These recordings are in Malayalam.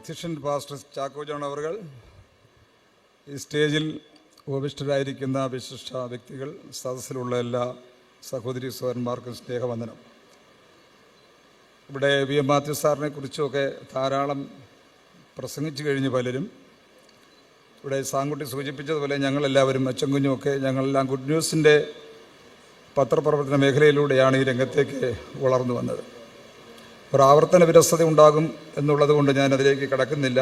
അധ്യക്ഷൻ പാസ്റ്റർ ചാക്കോ ജോൺ അവർകൾ, ഈ സ്റ്റേജിൽ ഉപവിഷ്ടരായിരിക്കുന്ന വിശിഷ്ട വ്യക്തികൾ, സദസ്സിലുള്ള എല്ലാ സഹോദരി സഹോദരന്മാർക്കും സ്നേഹവന്ദനം. ഇവിടെ വി എം മാത്യു സാറിനെ കുറിച്ചുമൊക്കെ ധാരാളം പ്രസംഗിച്ചു കഴിഞ്ഞ് പലരും. ഇവിടെ സാങ്കുട്ടി സൂചിപ്പിച്ചതുപോലെ ഞങ്ങളെല്ലാവരും അച്ചൻകുഞ്ഞുമൊക്കെ ഞങ്ങളെല്ലാം ഗുഡ് ന്യൂസിൻ്റെ പത്രപ്രവർത്തന മേഖലയിലൂടെയാണ് ഈ രംഗത്തേക്ക് വളർന്നു വന്നത്. ഒരാവർത്തന വിരസത ഉണ്ടാകും എന്നുള്ളത് കൊണ്ട് ഞാനതിലേക്ക് കടക്കുന്നില്ല.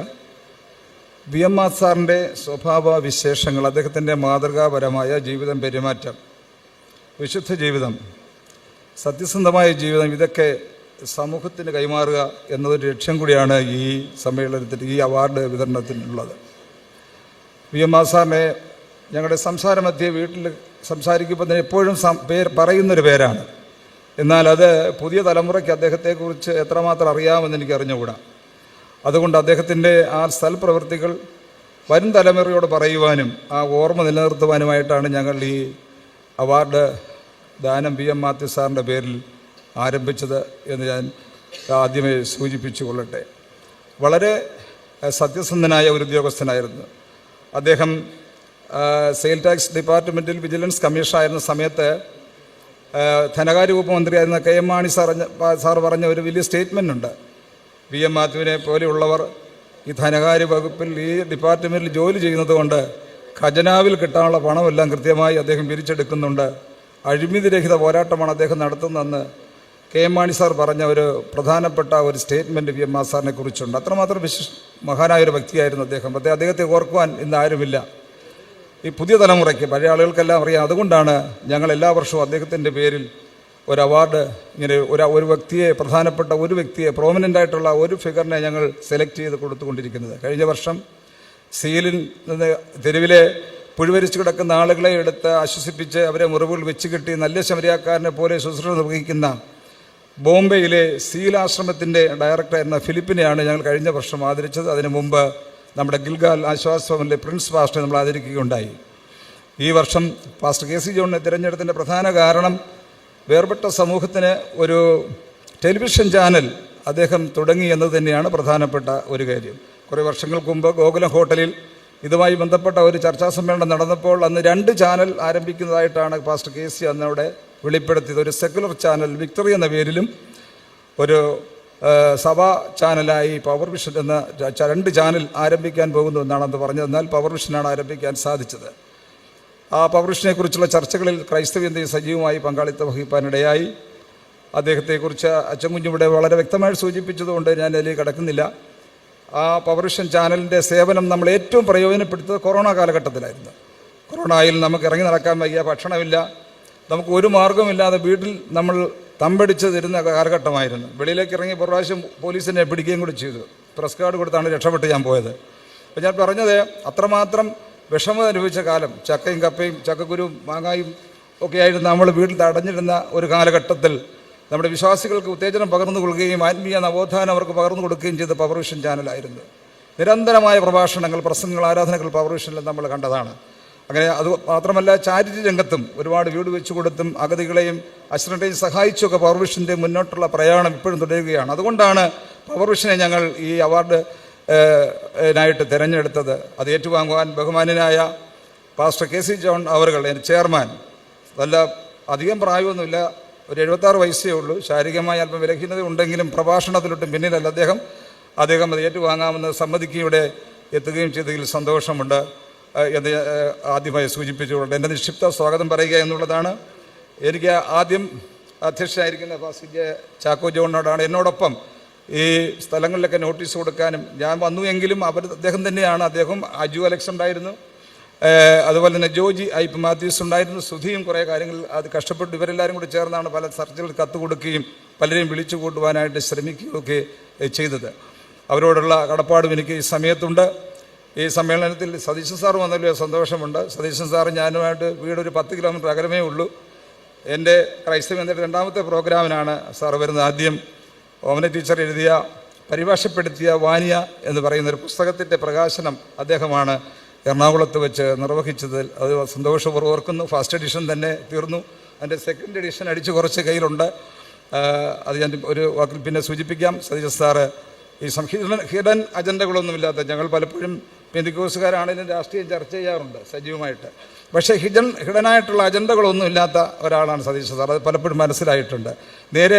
വി എം മാത്യു സാറിൻ്റെ സ്വഭാവ വിശേഷങ്ങൾ, അദ്ദേഹത്തിൻ്റെ മാതൃകാപരമായ ജീവിതം, പെരുമാറ്റം, വിശുദ്ധ ജീവിതം, സത്യസന്ധമായ ജീവിതം, ഇതൊക്കെ സമൂഹത്തിന് കൈമാറുക എന്നതൊരു ലക്ഷ്യം കൂടിയാണ് ഈ സമ്മേളനത്തിൽ, ഈ അവാർഡ് വിതരണത്തിനുള്ളത്. വി എം മാത്യു സാറിനെ ഞങ്ങളുടെ സംസാരമധ്യേ വീട്ടിൽ സംസാരിക്കുമ്പോൾ തന്നെ എപ്പോഴും പറയുന്നൊരു പേരാണ്. എന്നാൽ അത് പുതിയ തലമുറയ്ക്ക് അദ്ദേഹത്തെക്കുറിച്ച് എത്രമാത്രം അറിയാമെന്ന് എനിക്ക് അറിഞ്ഞുകൂടാ. അതുകൊണ്ട് അദ്ദേഹത്തിൻ്റെ ആ സൽപ്രവൃത്തികൾ വരും തലമുറയോട് പറയുവാനും ആ ഓർമ്മ നിലനിർത്തുവാനുമായിട്ടാണ് ഞങ്ങൾ ഈ അവാർഡ് ദാനം വി എം മാത്യു സാറിൻ്റെ പേരിൽ ആരംഭിച്ചത് എന്ന് ഞാൻ ആദ്യമേ സൂചിപ്പിച്ചു കൊള്ളട്ടെ. വളരെ സത്യസന്ധനായ ഒരു ഉദ്യോഗസ്ഥനായിരുന്നു അദ്ദേഹം. സെയിൽ ടാക്സ് ഡിപ്പാർട്ട്മെൻറ്റിൽ വിജിലൻസ് കമ്മീഷണറായിരുന്ന സമയത്ത് ധനകാര്യ വകുപ്പ് മന്ത്രിയായിരുന്ന കെ എം മാണി സാർ പറഞ്ഞ ഒരു വലിയ സ്റ്റേറ്റ്മെൻ്റ് ഉണ്ട്. വി എം മാത്യുവിനെ പോലെയുള്ളവർ ഈ ധനകാര്യ വകുപ്പിൽ, ഈ ഡിപ്പാർട്ട്മെൻറ്റിൽ ജോലി ചെയ്യുന്നത് കൊണ്ട് ഖജനാവിൽ കിട്ടാനുള്ള പണമെല്ലാം കൃത്യമായി അദ്ദേഹം പിരിച്ചെടുക്കുന്നുണ്ട്. അഴിമതിരഹിത പോരാട്ടമാണ് അദ്ദേഹം നടത്തുന്നതെന്ന് കെ എം മാണി സാർ പറഞ്ഞ ഒരു പ്രധാനപ്പെട്ട ഒരു സ്റ്റേറ്റ്മെൻറ്റ് വി എം മാത്യു സാറിനെ കുറിച്ചുണ്ട്. അത്രമാത്രം മഹാനായൊരു വ്യക്തിയായിരുന്നു അദ്ദേഹം. അദ്ദേഹത്തെ ഓർക്കുവാൻ ഇന്ന് ആരുമില്ല. ഈ പുതിയ തലമുറയ്ക്ക്, പഴയ ആളുകൾക്കെല്ലാം അറിയാം. അതുകൊണ്ടാണ് ഞങ്ങൾ എല്ലാ വർഷവും അദ്ദേഹത്തിൻ്റെ പേരിൽ ഒരു അവാർഡ്, ഇങ്ങനെ ഒരു വ്യക്തിയെ, പ്രധാനപ്പെട്ട ഒരു വ്യക്തിയെ, പ്രോമിനൻ്റായിട്ടുള്ള ഒരു ഫിഗറിനെ ഞങ്ങൾ സെലക്ട് ചെയ്ത് കൊടുത്തുകൊണ്ടിരിക്കുന്നത്. കഴിഞ്ഞ വർഷം സീലിൽ നിന്ന് തെരുവിലെ പുഴുവരിച്ചു കിടക്കുന്ന ആളുകളെ എടുത്ത് ആശ്വസിപ്പിച്ച് അവരെ മുറിവുകൾ വെച്ച് കെട്ടി നല്ല ശമരിയാക്കാരനെ പോലെ ശുശ്രൂഷ നിർവഹിക്കുന്ന ബോംബെയിലെ സീൽ ആശ്രമത്തിൻ്റെ ഡയറക്ടറായിരുന്ന ഫിലിപ്പിനെയാണ് ഞങ്ങൾ കഴിഞ്ഞ വർഷം ആദരിച്ചത്. അതിനു മുമ്പ് നമ്മുടെ ഗിൽഗാൽ ആശ്വാസഭവനിലെ പ്രിൻസ് പാസ്റ്ററെ നമ്മൾ ആദരിക്കുകയുണ്ടായി. ഈ വർഷം പാസ്റ്റർ കെ സി ജോണിനെ തിരഞ്ഞെടുത്തതിൻ്റെ പ്രധാന കാരണം വേർപെട്ട സമൂഹത്തിന് ഒരു ടെലിവിഷൻ ചാനൽ അദ്ദേഹം തുടങ്ങി എന്നത് തന്നെയാണ് പ്രധാനപ്പെട്ട ഒരു കാര്യം. കുറേ വർഷങ്ങൾക്ക് മുമ്പ് ഗോകുലം ഹോട്ടലിൽ ഇതുമായി ബന്ധപ്പെട്ട ഒരു ചർച്ചാ സമ്മേളനം നടന്നപ്പോൾ അന്ന് 2 ചാനൽ ആരംഭിക്കുന്നതായിട്ടാണ് പാസ്റ്റർ കെ സി അന്നവിടെ വെളിപ്പെടുത്തിയത്. ഒരു സെക്കുലർ ചാനൽ വിക്ടറി എന്ന പേരിലും ഒരു സഭാ ചാനലായി പവർ വിഷൻ എന്ന 2 ചാനൽ ആരംഭിക്കാൻ പോകുന്നു എന്നാണ് അന്ന് പറഞ്ഞത്. എന്നാൽ പവർ വിഷനാണ് ആരംഭിക്കാൻ സാധിച്ചത്. ആ പവർ വിഷനെക്കുറിച്ചുള്ള ചർച്ചകളിൽ ക്രൈസ്തവ്യതയും സജീവമായി പങ്കാളിത്തം വഹിക്കാനിടയായി. അദ്ദേഹത്തെക്കുറിച്ച് അച്ചൻകുഞ്ഞിവിടെ വളരെ വ്യക്തമായി സൂചിപ്പിച്ചതുകൊണ്ട് ഞാൻ അതിലേക്ക് കടക്കുന്നില്ല. ആ പവർ വിഷൻ ചാനലിൻ്റെ സേവനം നമ്മൾ ഏറ്റവും പ്രയോജനപ്പെടുത്തത് കൊറോണ കാലഘട്ടത്തിലായിരുന്നു. കൊറോണയിൽ നമുക്ക് ഇറങ്ങി നടക്കാൻ വയ്യ, ഭക്ഷണമില്ല, നമുക്ക് ഒരു മാർഗമില്ലാതെ വീട്ടിൽ നമ്മൾ തമ്പടിച്ച് തരുന്ന കാലഘട്ടമായിരുന്നു. വെളിയിലേക്ക് ഇറങ്ങി പ്രാവശ്യം പോലീസിനെ പിടിക്കുകയും കൂടി ചെയ്തു. പ്രസ് കാർഡ് കൊടുത്താണ് രക്ഷപ്പെട്ട് ഞാൻ പോയത്. അപ്പോൾ ഞാൻ പറഞ്ഞത്, അത്രമാത്രം വിഷമം അനുഭവിച്ച കാലം, ചക്കയും കപ്പയും ചക്കക്കുരുവും മാങ്ങായും ഒക്കെ ആയിരുന്നു നമ്മൾ വീട്ടിൽ തടഞ്ഞിരുന്ന ഒരു കാലഘട്ടത്തിൽ നമ്മുടെ വിശ്വാസികൾക്ക് ഉത്തേജനം പകർന്നു കൊടുക്കുകയും ആത്മീയ നവോത്ഥാനം അവർക്ക് പകർന്നു കൊടുക്കുകയും ചെയ്ത പവർ വിഷൻ ചാനലായിരുന്നു. നിരന്തരമായ പ്രഭാഷണങ്ങൾ, പ്രസംഗങ്ങൾ, ആരാധനകൾ പവർ വിഷനിൽ നമ്മൾ കണ്ടതാണ്. അങ്ങനെ അത് മാത്രമല്ല, ചാരിറ്റി രംഗത്തും ഒരുപാട് വീട് വെച്ചു കൊടുത്തും അഗതികളെയും അശ്രദ്ധയും സഹായിച്ചുമൊക്കെ പവർ വിഷൻ്റെ മുന്നോട്ടുള്ള പ്രയാണം ഇപ്പോഴും തുടരുകയാണ്. അതുകൊണ്ടാണ് പവർ വിഷനെ ഞങ്ങൾ ഈ അവാർഡ് നായിട്ട് തിരഞ്ഞെടുത്തത്. അത് ഏറ്റുവാങ്ങുവാൻ ബഹുമാന്യനായ പാസ്റ്റർ കെ സി ജോൺ അവർകൾ, ചെയർമാൻ, നല്ല അധികം പ്രായമൊന്നുമില്ല, ഒരു 76 വയസ്സേ ഉള്ളൂ. ശാരീരികമായി അല്പം വിലഹീനത ഉണ്ടെങ്കിലും പ്രഭാഷണത്തിലൊട്ടും പിന്നിലല്ല അദ്ദേഹം അത് ഏറ്റുവാങ്ങാമെന്ന് സമ്മതിക്കുകയും ഇവിടെ എത്തുകയും ചെയ്തതിൽ സന്തോഷമുണ്ട് എന്ന് ആദ്യമായി സൂചിപ്പിച്ചുകൊണ്ട് എൻ്റെ നിക്ഷിപ്ത സ്വാഗതം പറയുക എന്നുള്ളതാണ്. എനിക്ക് ആദ്യം അധ്യക്ഷനായിരിക്കുന്ന പാസ്റ്റർ ചാക്കോ ജോണിനോടാണ് എന്നോടൊപ്പം ഈ സ്ഥലങ്ങളിലൊക്കെ നോട്ടീസ് കൊടുക്കാനും ഞാൻ വന്നു എങ്കിലും അദ്ദേഹം തന്നെയാണ്. അദ്ദേഹം അജു അലക്സ് ഉണ്ടായിരുന്നു, അതുപോലെ തന്നെ ജോജി ഐപ്പ് മാത്യൂസ് ഉണ്ടായിരുന്നു, സുധിയും കുറേ കാര്യങ്ങൾ അത് കഷ്ടപ്പെട്ട് ഇവരെല്ലാവരും കൂടി ചേർന്നാണ് പല ചർച്ചകൾ കത്ത് കൊടുക്കുകയും പലരെയും വിളിച്ചു കൂട്ടുവാനായിട്ട് ശ്രമിക്കുകയൊക്കെ ചെയ്തത്. അവരോടുള്ള കടപ്പാടും എനിക്ക് ഈ സമയത്തുണ്ട്. ഈ സമ്മേളനത്തിൽ സതീശൻ സാർ വന്നതിൽ സന്തോഷമുണ്ട്. സതീശൻ സാറ് ഞാനുമായിട്ട് വീടൊരു 10 കിലോമീറ്റർ അകലമേ ഉള്ളൂ. എൻ്റെ ക്രൈസ്തവൻ്റെ 2ാമത്തെ പ്രോഗ്രാമിനാണ് സാർ വരുന്നത്. ആദ്യം ഓമന ടീച്ചർ എഴുതിയ, പരിഭാഷപ്പെടുത്തിയ വാനിയ എന്ന് പറയുന്നൊരു പുസ്തകത്തിൻ്റെ പ്രകാശനം അദ്ദേഹമാണ് എറണാകുളത്ത് വെച്ച് നിർവഹിച്ചതിൽ അത് സന്തോഷപൂർവ്വം ഓർക്കുന്നു. ഫസ്റ്റ് എഡിഷൻ തന്നെ തീർന്നു. അതിൻ്റെ സെക്കൻഡ് എഡിഷൻ അടിച്ച് കുറച്ച് കയ്യിലുണ്ട്. അത് ഞാൻ ഒരു വാക്കിൽ പിന്നെ സൂചിപ്പിക്കാം. സതീശൻ സാറ് ഈ ഹിഡൻ അജണ്ടകളൊന്നുമില്ലാത്ത, ഞങ്ങൾ പലപ്പോഴും പെന്തിക്കോസുകാരാണെങ്കിലും രാഷ്ട്രീയം ചർച്ച ചെയ്യാറുണ്ട് സജീവമായിട്ട്. പക്ഷേ ഹിഡനായിട്ടുള്ള അജണ്ടകളൊന്നും ഇല്ലാത്ത ഒരാളാണ് സതീശൻ സാർ. അത് പലപ്പോഴും മനസ്സിലായിട്ടുണ്ട്. നേരെ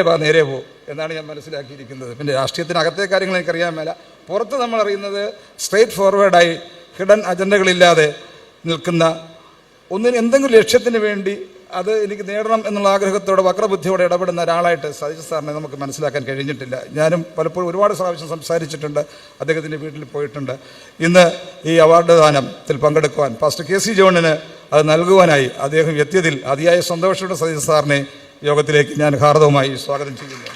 പോ എന്നാണ് ഞാൻ മനസ്സിലാക്കിയിരിക്കുന്നത്. പിന്നെ രാഷ്ട്രീയത്തിനകത്തെ കാര്യങ്ങൾ എനിക്കറിയാൻ മേല. പുറത്ത് നമ്മൾ അറിയുന്നത് സ്ട്രെയിറ്റ് ഫോർവേഡായി ഹിഡൻ അജണ്ടകളില്ലാതെ നിൽക്കുന്ന എന്തെങ്കിലും ലക്ഷ്യത്തിന് വേണ്ടി അത് എനിക്ക് നേടണം എന്നുള്ള ആഗ്രഹത്തോടെ വക്രബുദ്ധിയോടെ ഇടപെടുന്ന ഒരാളായിട്ട് സതീശൻ സാറിനെ നമുക്ക് മനസ്സിലാക്കാൻ കഴിഞ്ഞിട്ടില്ല. ഞാനും പലപ്പോഴും ഒരുപാട് പ്രാവശ്യം സംസാരിച്ചിട്ടുണ്ട്, അദ്ദേഹത്തിൻ്റെ വീട്ടിൽ പോയിട്ടുണ്ട്. ഇന്ന് ഈ അവാർഡ് ദാനത്തിൽ പങ്കെടുക്കുവാൻ പാസ്റ്റർ കെ സി ജോണിന് അത് നൽകുവാനായി അദ്ദേഹം എത്തിയതിൽ അതിയായ സന്തോഷത്തോടെ സതീശൻ സാറിനെ യോഗത്തിലേക്ക് ഞാൻ ഹാർദവമായി സ്വാഗതം ചെയ്യുന്നു.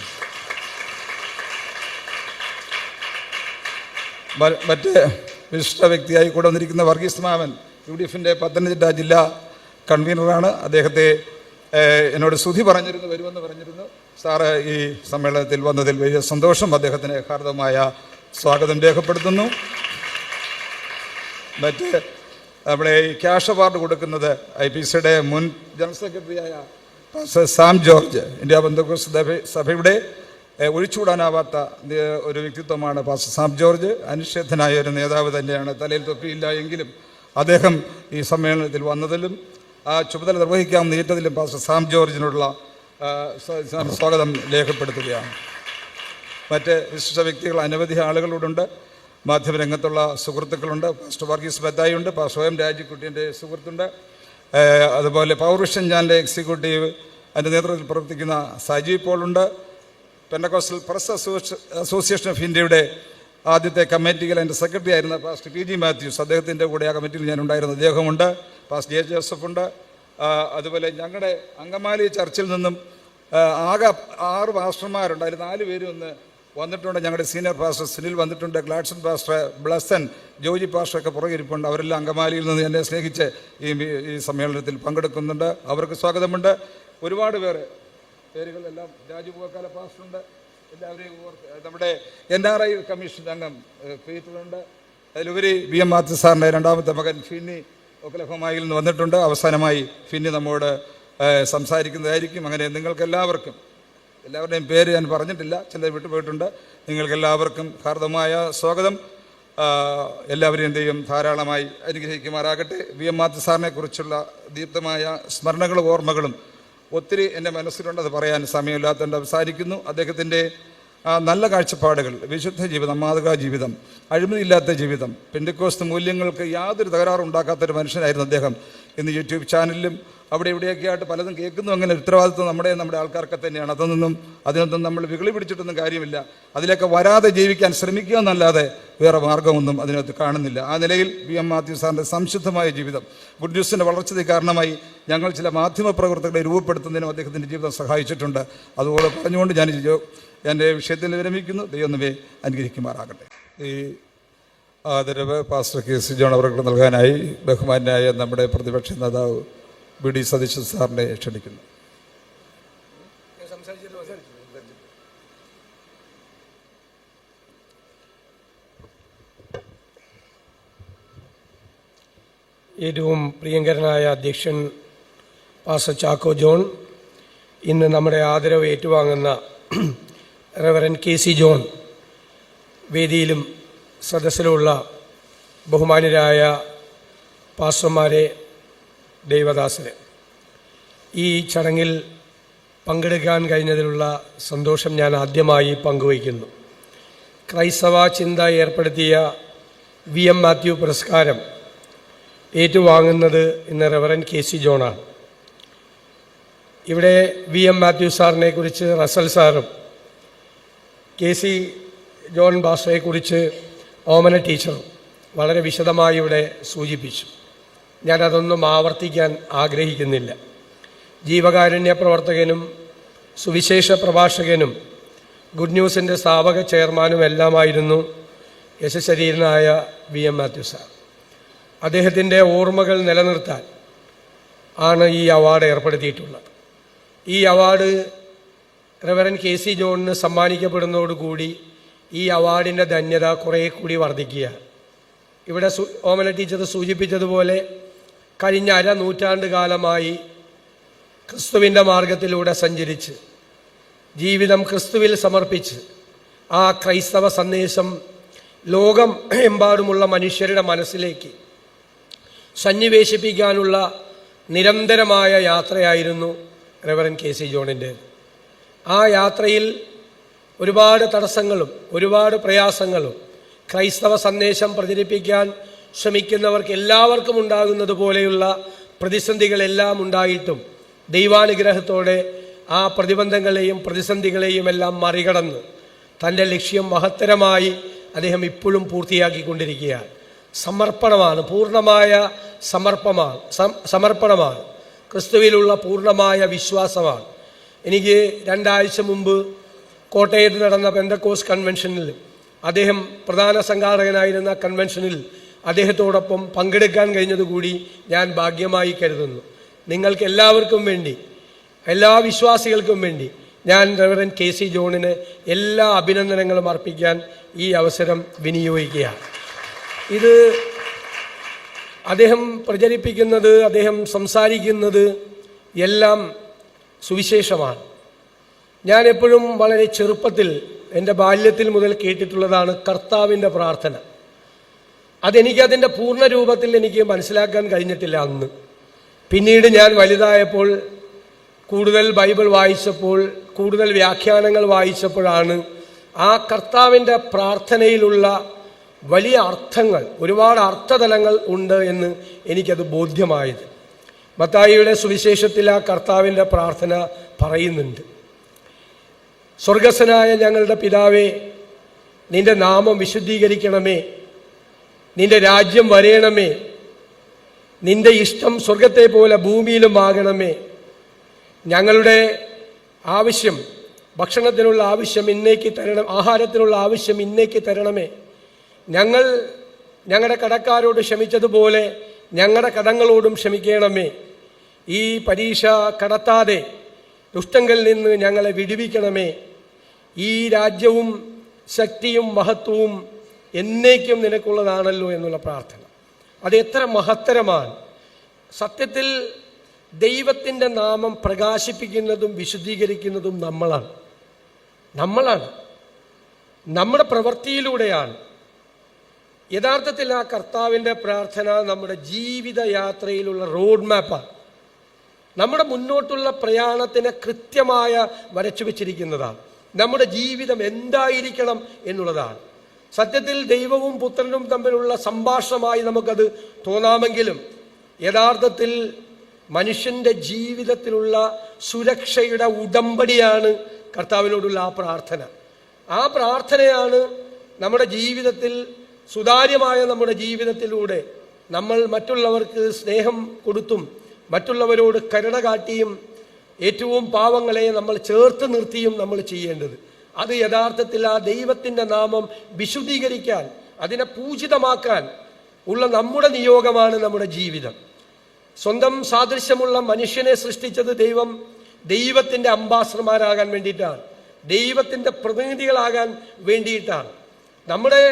മറ്റ് വിശിഷ്ട വ്യക്തിയായി കൂടെ വന്നിരിക്കുന്ന വർഗീസ് മാമൻ, UDFിൻ്റെ പത്തനംതിട്ട ജില്ലാ കൺവീനറാണ്. അദ്ദേഹത്തെ എന്നോട് സ്തുതി വരുമെന്ന് പറഞ്ഞിരുന്നു. സാറ് ഈ സമ്മേളനത്തിൽ വന്നതിൽ വലിയ സന്തോഷം. അദ്ദേഹത്തിന് ഹാർദവമായ സ്വാഗതം രേഖപ്പെടുത്തുന്നു. മറ്റ് നമ്മുടെ ഈ ക്യാഷ് അവാർഡ് കൊടുക്കുന്നത് IPCയുടെ മുൻ ജനറൽ സെക്രട്ടറിയായ pastor Sam George, India Pentecost സഭയുടെ ഒഴിച്ചുകൂടാനാവാത്ത ഒരു വ്യക്തിത്വമാണ് പാസ്റ്റർ സാം ജോർജ്. അനിഷേധനായ ഒരു നേതാവ് തന്നെയാണ്. തലയിൽ തൊപ്പിയില്ല എങ്കിലും അദ്ദേഹം ഈ സമ്മേളനത്തിൽ വന്നതിലും ആ ചുമതല നിർവഹിക്കാൻ നേരിട്ടതിലും പാസ്റ്റർ സാം ജോർജിനുള്ള സ്വാഗതം രേഖപ്പെടുത്തുകയാണ്. മറ്റ് വിശിഷ്ട വ്യക്തികൾ അനവധി ആളുകളോടുണ്ട്. മാധ്യമരംഗത്തുള്ള സുഹൃത്തുക്കളുണ്ട്. പാസ്റ്റർ വർഗീസ് ബത്തായിയുണ്ട്. പാസ്റ്റർ OM രാജിക്കുട്ടിൻ്റെ സുഹൃത്തുണ്ട്. അതുപോലെ പൗർവിഷൻ ചാനലിലെ എക്സിക്യൂട്ടീവ് അതിൻ്റെ നേതൃത്വത്തിൽ പ്രവർത്തിക്കുന്ന സജി പോളുണ്ട്. പെന്തക്കോസ്റ്റൽ പ്രസ് അസോസിയേഷൻ ഓഫ് ഇന്ത്യയുടെ ആദ്യത്തെ കമ്മിറ്റിയിൽ എൻ്റെ സെക്രട്ടറി ആയിരുന്ന പാസ്റ്റർ PG മാത്യൂസ്, അദ്ദേഹത്തിൻ്റെ കൂടെ ആ കമ്മിറ്റിയിൽ ഞാനുണ്ടായിരുന്ന അദ്ദേഹമുണ്ട്. Pastor J. ജോസഫുണ്ട്. അതുപോലെ ഞങ്ങളുടെ അങ്കമാലി ചർച്ചിൽ നിന്നും ആകെ 6 പാസ്റ്റർമാരുണ്ട്. അതിൽ 4 പേരും ഒന്ന് വന്നിട്ടുണ്ട്. ഞങ്ങളുടെ സീനിയർ പാസ്റ്റർ സുനിൽ വന്നിട്ടുണ്ട്. ഗ്ലാഡ്സൺ പാസ്റ്റർ, ബ്ലസൻ, ജോജി പാസ്റ്ററൊക്കെ പുറകിരിപ്പുണ്ട്. അവരെല്ലാം അങ്കമാലിയിൽ നിന്ന് എന്നെ സ്നേഹിച്ച് ഈ സമ്മേളനത്തിൽ പങ്കെടുക്കുന്നുണ്ട്. അവർക്ക് സ്വാഗതമുണ്ട്. ഒരുപാട് പേരുകളെല്ലാം രാജു പൂക്കാല പാസ്റ്ററുണ്ട്. എല്ലാവരെയും നമ്മുടെ NRI കമ്മീഷൻ അംഗം പീറ്ററുണ്ട്. അതിലുപരി VM മാത്യു സാറിൻ്റെ രണ്ടാമത്തെ മകൻ ഫിന്നി ഒക്കലഹമായിൽ നിന്ന് വന്നിട്ടുണ്ട്. അവസാനമായി ഫിന്നി നമ്മോട് സംസാരിക്കുന്നതായിരിക്കും. അങ്ങനെ എല്ലാവരുടെയും പേര് ഞാൻ പറഞ്ഞിട്ടില്ല, ചിലർ വിട്ടുപോയിട്ടുണ്ട്. നിങ്ങൾക്കെല്ലാവർക്കും ഹാർദമായ സ്വാഗതം. എല്ലാവരെയും ദൈവം ധാരാളമായി അനുഗ്രഹിക്കുമാറാകട്ടെ. VM മാത്യു സാറിനെ കുറിച്ചുള്ള ദീപ്തമായ സ്മരണകളും ഓർമ്മകളും ഒത്തിരി എൻ്റെ മനസ്സിലുണ്ട്. അത് പറയാൻ സമയമില്ലാത്തതുകൊണ്ട് അവസാനിക്കുന്നു. അദ്ദേഹത്തിൻ്റെ നല്ല കാഴ്ചപ്പാടുകൾ, വിശുദ്ധ ജീവിതം, മാതൃകാ ജീവിതം, അഴിമതിയില്ലാത്ത ജീവിതം, പെന്തക്കോസ്ത് മൂല്യങ്ങൾക്ക് യാതൊരു തകരാറുണ്ടാക്കാത്തൊരു മനുഷ്യനായിരുന്നു അദ്ദേഹം. ഇന്ന് YouTube ചാനലിലും അവിടെ ഇവിടെയൊക്കെ ആയിട്ട് പലതും കേൾക്കുന്നു. അങ്ങനെ ഉത്തരവാദിത്വം നമ്മുടെ ആൾക്കാർക്ക് തന്നെയാണ്. അതിനൊന്നും നമ്മൾ വികളി പിടിച്ചിട്ടൊന്നും കാര്യമില്ല. അതിലേക്ക് വരാതെ ജീവിക്കാൻ ശ്രമിക്കുക എന്നല്ലാതെ വേറെ മാർഗമൊന്നും അതിനകത്ത് കാണുന്നില്ല. ആ നിലയിൽ VM മാത്യു സാറിൻ്റെ സംശുദ്ധമായ ജീവിതം ഗുഡ് ന്യൂസിൻ്റെ വളർച്ചയ്ക്ക് കാരണമായി ഞങ്ങൾ ചില മാധ്യമപ്രവർത്തകരെ രൂപപ്പെടുത്തുന്നതിനും അദ്ദേഹത്തിൻ്റെ ജീവിതം സഹായിച്ചിട്ടുണ്ട്. അതുപോലെ പറഞ്ഞുകൊണ്ട് ഞാൻ എൻ്റെ വിഷയത്തിൽ വിരമിക്കുന്നു. ദൈവം നമ്മെ അനുഗ്രഹിക്കുമാറാകട്ടെ. ഈ ആദരവ് പാസ്റ്റർ കെ സി ജോൺ അവർക്ക് നൽകാനായി ബഹുമാന്യനായ നമ്മുടെ പ്രതിപക്ഷ നേതാവ് BD സതീശൻ സാറിനെ ക്ഷണിക്കുന്നു. ഏറ്റവും പ്രിയങ്കരനായ അധ്യക്ഷൻ പാസ്റ്റർ ചാക്കോ ജോൺ, ഇന്ന് നമ്മുടെ ആദരവ് ഏറ്റുവാങ്ങുന്ന റെവറൻ KC ജോൺ, വേദിയിലും സദസ്സിലുമുള്ള ബഹുമാന്യരായ പാസ്റ്റർമാരെ, ദൈവദാസരെ, ഈ ചടങ്ങിൽ പങ്കെടുക്കാൻ കഴിഞ്ഞതിലുള്ള സന്തോഷം ഞാൻ ആദ്യമായി പങ്കുവയ്ക്കുന്നു. ക്രൈസ്തവ ചിന്ത ഏർപ്പെടുത്തിയ VM മാത്യു പുരസ്കാരം ഏറ്റുവാങ്ങുന്നത് ഇന്ന് റെവറൻ KC ജോണാണ്. ഇവിടെ VM മാത്യു സാറിനെ കുറിച്ച് റസൽ സാറും KC ജോൺ പാസ്റ്ററെക്കുറിച്ച് ഓമന ടീച്ചറും വളരെ വിശദമായി ഇവിടെ സൂചിപ്പിച്ചു. ഞാനതൊന്നും ആവർത്തിക്കാൻ ആഗ്രഹിക്കുന്നില്ല. ജീവകാരുണ്യ പ്രവർത്തകനും സുവിശേഷ പ്രഭാഷകനും ഗുഡ് ന്യൂസിൻ്റെ സ്ഥാപക ചെയർമാനും എല്ലാമായിരുന്നു യശശരീരനായ VM മാത്യു സാർ. അദ്ദേഹത്തിൻ്റെ ഓർമ്മകൾ നിലനിർത്താൻ ആണ് ഈ അവാർഡ് ഏർപ്പെടുത്തിയിട്ടുള്ളത്. ഈ അവാർഡ് റെവറൻ KC ജോണിന് സമ്മാനിക്കപ്പെടുന്നതോടുകൂടി ഈ അവാർഡിൻ്റെ ധന്യത കുറേ കൂടി വർദ്ധിക്കുകയാണ്. ഇവിടെ ഓമന ടീച്ചർ സൂചിപ്പിച്ചതുപോലെ കഴിഞ്ഞ നൂറ്റാണ്ട് കാലമായി ക്രിസ്തുവിൻ്റെ മാർഗത്തിലൂടെ സഞ്ചരിച്ച് ജീവിതം ക്രിസ്തുവിൽ സമർപ്പിച്ച് ആ ക്രൈസ്തവ സന്ദേശം ലോകം എമ്പാടുമുള്ള മനുഷ്യരുടെ മനസ്സിലേക്ക് സന്നിവേശിപ്പിക്കാനുള്ള നിരന്തരമായ യാത്രയായിരുന്നു റെവറൻ കെ.സി. ജോണിൻ്റെ. ആ യാത്രയിൽ ഒരുപാട് തടസ്സങ്ങളും ഒരുപാട് പ്രയാസങ്ങളും ക്രൈസ്തവ സന്ദേശം പ്രചരിപ്പിക്കാൻ ശ്രമിക്കുന്നവർക്ക് എല്ലാവർക്കും ഉണ്ടാകുന്നത് പോലെയുള്ള പ്രതിസന്ധികളെല്ലാം ഉണ്ടായിട്ടും ദൈവാനുഗ്രഹത്തോടെ ആ പ്രതിബന്ധങ്ങളെയും പ്രതിസന്ധികളെയും എല്ലാം മറികടന്ന് തൻ്റെ ലക്ഷ്യം മഹത്തരമായി അദ്ദേഹം ഇപ്പോഴും പൂർത്തിയാക്കിക്കൊണ്ടിരിക്കുകയാണ്. സമർപ്പണമാണ്, പൂർണ്ണമായ സമർപ്പണമാണ്, ക്രിസ്തുവിലുള്ള പൂർണ്ണമായ വിശ്വാസമാണ്. എനിക്ക് 2 ആഴ്ച മുമ്പ് കോട്ടയത്ത് നടന്ന പെന്തക്കോസ്റ്റ് കൺവെൻഷനിൽ അദ്ദേഹം പ്രധാന സംഘാടകനായിരുന്ന കൺവെൻഷനിൽ അദ്ദേഹത്തോടൊപ്പം പങ്കെടുക്കാൻ കഴിഞ്ഞതുകൂടി ഞാൻ ഭാഗ്യമായി കരുതുന്നു. നിങ്ങൾക്ക് എല്ലാവർക്കും വേണ്ടി, എല്ലാ വിശ്വാസികൾക്കും വേണ്ടി ഞാൻ റെവറൻ കെ.സി. ജോണിന് എല്ലാ അഭിനന്ദനങ്ങളും അർപ്പിക്കാൻ ഈ അവസരം വിനിയോഗിക്കുകയാണ്. ഇത് അദ്ദേഹം പ്രചരിപ്പിക്കുന്നത്, അദ്ദേഹം സംസാരിക്കുന്നത് എല്ലാം സുവിശേഷമാണ്. ഞാൻ എപ്പോഴും വളരെ ചെറുപ്പത്തിൽ, എൻ്റെ ബാല്യത്തിൽ മുതൽ കേട്ടിട്ടുള്ളതാണ് കർത്താവിൻ്റെ പ്രാർത്ഥന. അതെനിക്കതിൻ്റെ പൂർണ്ണ രൂപത്തിൽ എനിക്ക് മനസ്സിലാക്കാൻ കഴിഞ്ഞിട്ടില്ല അന്ന്. പിന്നീട് ഞാൻ വലുതായപ്പോൾ, കൂടുതൽ ബൈബിൾ വായിച്ചപ്പോൾ, കൂടുതൽ വ്യാഖ്യാനങ്ങൾ വായിച്ചപ്പോഴാണ് ആ കർത്താവിൻ്റെ പ്രാർത്ഥനയിലുള്ള വലിയ അർത്ഥങ്ങൾ, ഒരുപാട് അർത്ഥതലങ്ങൾ ഉണ്ട് എന്ന് എനിക്കത് ബോധ്യമായത്. മത്തായിയുടെ സുവിശേഷത്തിൽ ആ കർത്താവിൻ്റെ പ്രാർത്ഥന പറയുന്നുണ്ട്. സ്വർഗസ്ഥനായ ഞങ്ങളുടെ പിതാവേ, നിന്റെ നാമം വിശുദ്ധീകരിക്കണമേ, നിന്റെ രാജ്യം വരേണമേ, നിന്റെ ഇഷ്ടം സ്വർഗത്തെ പോലെ ഭൂമിയിലും ആകണമേ, ഞങ്ങളുടെ ആവശ്യം, ഭക്ഷണത്തിനുള്ള ആവശ്യം ഇന്നേക്ക് തരണം, ആഹാരത്തിനുള്ള ആവശ്യം ഇന്നേക്ക് തരണമേ, ഞങ്ങൾ ഞങ്ങളുടെ കടക്കാരോട് ക്ഷമിച്ചതുപോലെ ഞങ്ങളുടെ കടങ്ങളോടും ക്ഷമിക്കണമേ, ഈ പരീക്ഷ കടത്താതെ ദുഷ്ടങ്ങളിൽ നിന്ന് ഞങ്ങളെ വിടുവിക്കണമേ, ഈ രാജ്യവും ശക്തിയും മഹത്വവും എന്നേക്കും നിനക്കുള്ളതാണല്ലോ എന്നുള്ള പ്രാർത്ഥന. അത് എത്ര മഹത്തരമാണ്! സത്യത്തിൽ ദൈവത്തിൻ്റെ നാമം പ്രകാശിപ്പിക്കുന്നതും വിശുദ്ധീകരിക്കുന്നതും നമ്മളാണ്. നമ്മുടെ പ്രവൃത്തിയിലൂടെയാണ്. യഥാർത്ഥത്തിൽ ആ കർത്താവിൻ്റെ പ്രാർത്ഥന നമ്മുടെ ജീവിതയാത്രയിലുള്ള റോഡ് മാപ്പാണ്. നമ്മുടെ മുന്നോട്ടുള്ള പ്രയാണത്തിന് കൃത്യമായ വരച്ചു വച്ചിരിക്കുന്നതാണ്. നമ്മുടെ ജീവിതം എന്തായിരിക്കണം എന്നുള്ളതാണ്. സത്യത്തിൽ ദൈവവും പുത്രനും തമ്മിലുള്ള സംഭാഷണമായി നമുക്കത് തോന്നാമെങ്കിലും യഥാർത്ഥത്തിൽ മനുഷ്യൻ്റെ ജീവിതത്തിലുള്ള സുരക്ഷയുടെ ഉടമ്പടിയാണ് കർത്താവിനോടുള്ള ആ പ്രാർത്ഥന. ആ പ്രാർത്ഥനയാണ് നമ്മുടെ ജീവിതത്തിൽ, സുതാര്യമായ നമ്മുടെ ജീവിതത്തിലൂടെ നമ്മൾ മറ്റുള്ളവർക്ക് സ്നേഹം കൊടുത്തും മറ്റുള്ളവരോട് കരുണ കാട്ടിയും ഏറ്റവും പാവങ്ങളെ നമ്മൾ ചേർത്ത് നിർത്തിയും നമ്മൾ ചെയ്യേണ്ടത്. അത് യഥാർത്ഥത്തിൽ ആ ദൈവത്തിൻ്റെ നാമം വിശുദ്ധീകരിക്കാൻ, അതിനെ പൂജിതമാക്കാൻ ഉള്ള നമ്മുടെ നിയോഗമാണ് നമ്മുടെ ജീവിതം. സ്വന്തം സാദൃശ്യമുള്ള മനുഷ്യനെ സൃഷ്ടിച്ചത് ദൈവം ദൈവത്തിൻ്റെ അംബാസഡർമാരാകാൻ വേണ്ടിയിട്ടാണ്, ദൈവത്തിൻ്റെ പ്രതിനിധികളാകാൻ വേണ്ടിയിട്ടാണ്. നമ്മുടെ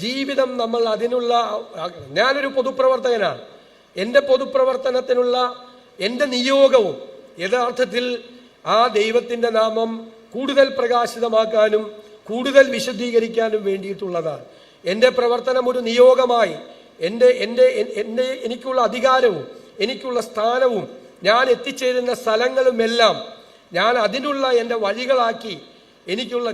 ജീവിതം നമ്മൾ അതിനുള്ള, ഞാനൊരു പൊതുപ്രവർത്തകനാണ്. എൻ്റെ പൊതുപ്രവർത്തനത്തിനുള്ള എൻ്റെ നിയോഗവും യഥാർത്ഥത്തിൽ ആ ദൈവത്തിൻ്റെ നാമം കൂടുതൽ പ്രകാശിതമാക്കാനും കൂടുതൽ വിശുദ്ധീകരിക്കാനും വേണ്ടിയിട്ടുള്ളതാണ്. എൻ്റെ പ്രവർത്തനം ഒരു നിയോഗമായി, എനിക്കുള്ള അധികാരവും എനിക്കുള്ള സ്ഥാനവും ഞാൻ എത്തിച്ചേരുന്ന സ്ഥലങ്ങളുമെല്ലാം ഞാൻ അതിനുള്ള എൻ്റെ വഴികളാക്കി,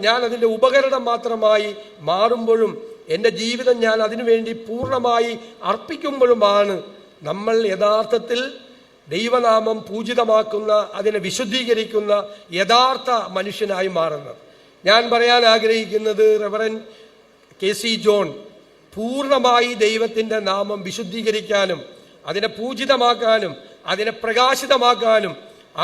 ഞാൻ അതിൻ്റെ ഉപകരണം മാത്രമായി മാറുമ്പോഴും എൻ്റെ ജീവിതം ഞാൻ അതിനുവേണ്ടി പൂർണ്ണമായി അർപ്പിക്കുമ്പോഴുമാണ് നമ്മൾ യഥാർത്ഥത്തിൽ ദൈവനാമം പൂജിതമാക്കുന്ന, അതിനെ വിശുദ്ധീകരിക്കുന്ന യഥാർത്ഥ മനുഷ്യനായി മാറുന്നത്. ഞാൻ പറയാൻ ആഗ്രഹിക്കുന്നത്, റെവറൻ കെ.സി. ജോൺ പൂർണ്ണമായി ദൈവത്തിൻ്റെ നാമം വിശുദ്ധീകരിക്കാനും അതിനെ പൂജിതമാക്കാനും അതിനെ പ്രകാശിതമാക്കാനും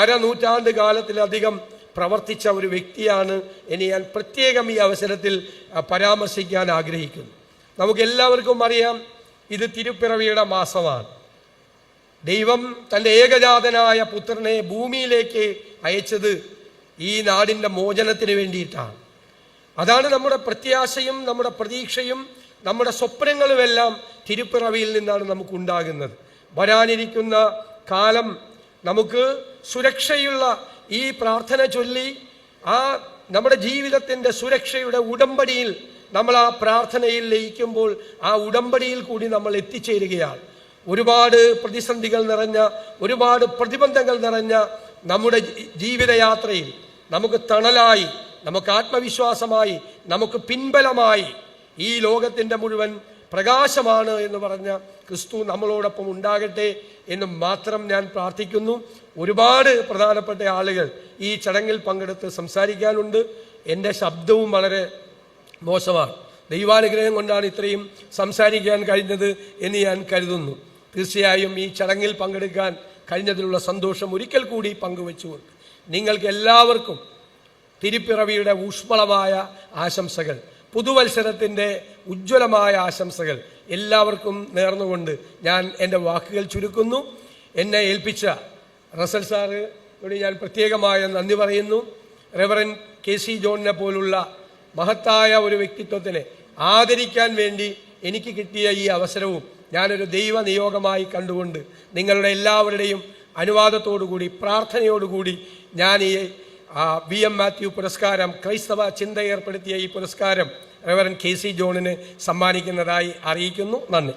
1/2 നൂറ്റാണ്ട് കാലത്തിലധികം പ്രവർത്തിച്ച ഒരു വ്യക്തിയാണ്. ഇനി ഞാൻ പ്രത്യേകം ഈ അവസരത്തിൽ പരാമർശിക്കാൻ ആഗ്രഹിക്കുന്നു. നമുക്കെല്ലാവർക്കും അറിയാം, ഇത് തിരുപ്പിറവിയുടെ മാസമാണ്. ദൈവം തൻ്റെ ഏകജാതനായ പുത്രനെ ഭൂമിയിലേക്ക് അയച്ചത് ഈ നാടിൻ്റെ മോചനത്തിന് വേണ്ടിയിട്ടാണ്. അതാണ് നമ്മുടെ പ്രത്യാശയും നമ്മുടെ പ്രതീക്ഷയും നമ്മുടെ സ്വപ്നങ്ങളുമെല്ലാം തിരുപ്പിറവിയിൽ നിന്നാണ് നമുക്കുണ്ടാകുന്നത്. വരാനിരിക്കുന്ന കാലം നമുക്ക് സുരക്ഷയുള്ള ഈ പ്രാർത്ഥന ചൊല്ലി ആ നമ്മുടെ ജീവിതത്തിൻ്റെ സുരക്ഷയുടെ ഉടമ്പടിയിൽ നമ്മൾ ആ പ്രാർത്ഥനയിൽ ലയിക്കുമ്പോൾ ആ ഉടമ്പടിയിൽ കൂടി നമ്മൾ എത്തിച്ചേരുകയാണ്. ഒരുപാട് പ്രതിസന്ധികൾ നിറഞ്ഞ, ഒരുപാട് പ്രതിബന്ധങ്ങൾ നിറഞ്ഞ നമ്മുടെ ജീവിതയാത്രയിൽ നമുക്ക് തണലായി, നമുക്ക് ആത്മവിശ്വാസമായി, നമുക്ക് പിൻബലമായി ഈ ലോകത്തിൻ്റെ മുഴുവൻ പ്രകാശമാണ് എന്ന് പറഞ്ഞ ക്രിസ്തു നമ്മളോടൊപ്പം ഉണ്ടാകട്ടെ എന്ന് മാത്രം ഞാൻ പ്രാർത്ഥിക്കുന്നു. ഒരുപാട് പ്രധാനപ്പെട്ട ആളുകൾ ഈ ചടങ്ങിൽ പങ്കെടുത്ത് സംസാരിക്കാനുണ്ട്. എൻ്റെ ശബ്ദവും വളരെ മോശമാണ്. ദൈവാനുഗ്രഹം കൊണ്ടാണ് ഇത്രയും സംസാരിക്കാൻ കഴിഞ്ഞത് എന്ന് ഞാൻ കരുതുന്നു. തീർച്ചയായും ഈ ചടങ്ങിൽ പങ്കെടുക്കാൻ കഴിഞ്ഞതിലുള്ള സന്തോഷം ഒരിക്കൽ കൂടി പങ്കുവെച്ചുകൊണ്ട് നിങ്ങൾക്ക് എല്ലാവർക്കും തിരുപ്പിറവിയുടെ ഊഷ്മളമായ ആശംസകൾ, പുതുവത്സരത്തിൻ്റെ ഉജ്ജ്വലമായ ആശംസകൾ എല്ലാവർക്കും നേർന്നുകൊണ്ട് ഞാൻ എൻ്റെ വാക്കുകൾ ചുരുക്കുന്നു. എന്നെ ഏൽപ്പിച്ച റസൽ സാറിനോട് ഞാൻ പ്രത്യേകമായ നന്ദി പറയുന്നു. റെവറൻ KC ജോണിനെ പോലുള്ള മഹത്തായ ഒരു വ്യക്തിത്വത്തിനെ ആദരിക്കാൻ വേണ്ടി എനിക്ക് കിട്ടിയ ഈ അവസരവും ഞാനൊരു ദൈവ നിയോഗമായി കണ്ടുകൊണ്ട് നിങ്ങളുടെ എല്ലാവരുടെയും അനുവാദത്തോടുകൂടി, പ്രാർത്ഥനയോടുകൂടി ഞാൻ ഈ VM മാത്യു പുരസ്കാരം, ക്രൈസ്തവ ചിന്ത ഏർപ്പെടുത്തിയ ഈ പുരസ്കാരം റെവറൻ KC ജോണിന് സമ്മാനിക്കുന്നതായി അറിയിക്കുന്നു. നന്ദി.